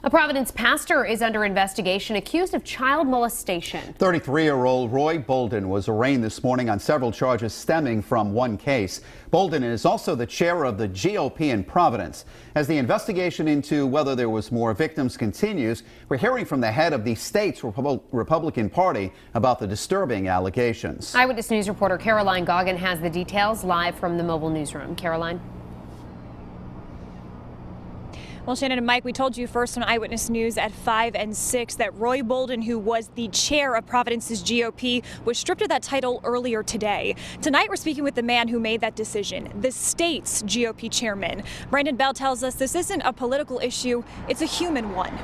A Providence pastor is under investigation accused of child molestation. 33-year-old Roy Bolden was arraigned this morning on several charges stemming from one case. Bolden is also the chair of the GOP in Providence. As the investigation into whether there was more victims continues, we're hearing from the head of the state's Republican Party about the disturbing allegations. Eyewitness News reporter Caroline Goggin has the details live from the mobile newsroom. Caroline. Well, Shannon and Mike, we told you first on Eyewitness News at 5 and 6 that Roy Bolden, who was the chair of Providence's GOP, was stripped of that title earlier today. Tonight, we're speaking with the man who made that decision, the state's GOP chairman. Brandon Bell tells us this isn't a political issue, it's a human one.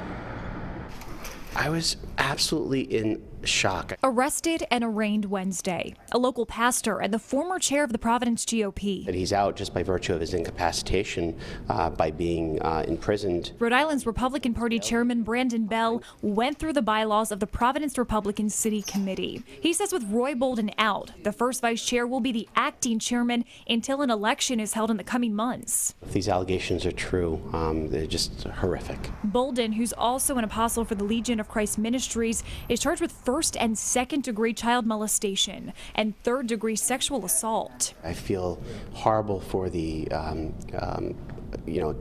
I was absolutely in shock. Arrested and arraigned Wednesday, a local pastor and the former chair of the Providence GOP. That he's out just by virtue of his incapacitation by being imprisoned. Rhode Island's Republican Party chairman Brandon Bell went through the bylaws of the Providence Republican City Committee. He says with Roy Bolden out, the first vice chair will be the acting chairman until an election is held in the coming months. If these allegations are true, they're just horrific. Bolden, who's also an apostle for the Legion of Christ Ministries, is charged with first and second degree child molestation and third degree sexual assault. I feel horrible for the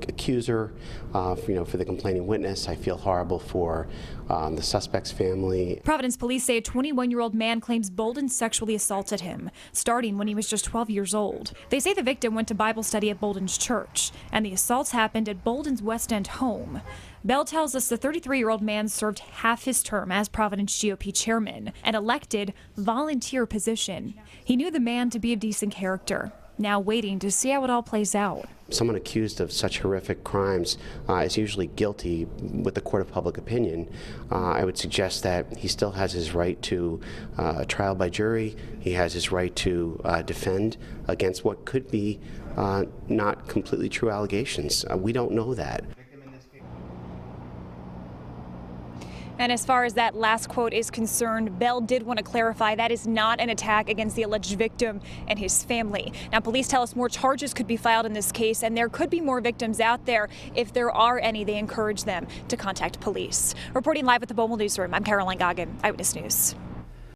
accuser, for the complaining witness. I feel horrible for the suspect's family. Providence police say a 21-year-old man claims Bolden sexually assaulted him, starting when he was just 12 years old. They say the victim went to Bible study at Bolden's church, and the assaults happened at Bolden's West End home. Bell tells us the 33-year-old man served half his term as Providence GOP chairman, an elected volunteer position. He knew the man to be of decent character, now waiting to see how it all plays out. Someone accused of such horrific crimes is usually guilty with the court of public opinion. I would suggest that he still has his right to a trial by jury. He has his right to defend against what could be not completely true allegations. We don't know that. And as far as that last quote is concerned, Bell did want to clarify that is not an attack against the alleged victim and his family. Now, police tell us more charges could be filed in this case, and there could be more victims out there. If there are any, they encourage them to contact police. Reporting live at the mobile newsroom, I'm Caroline Goggin, Eyewitness News.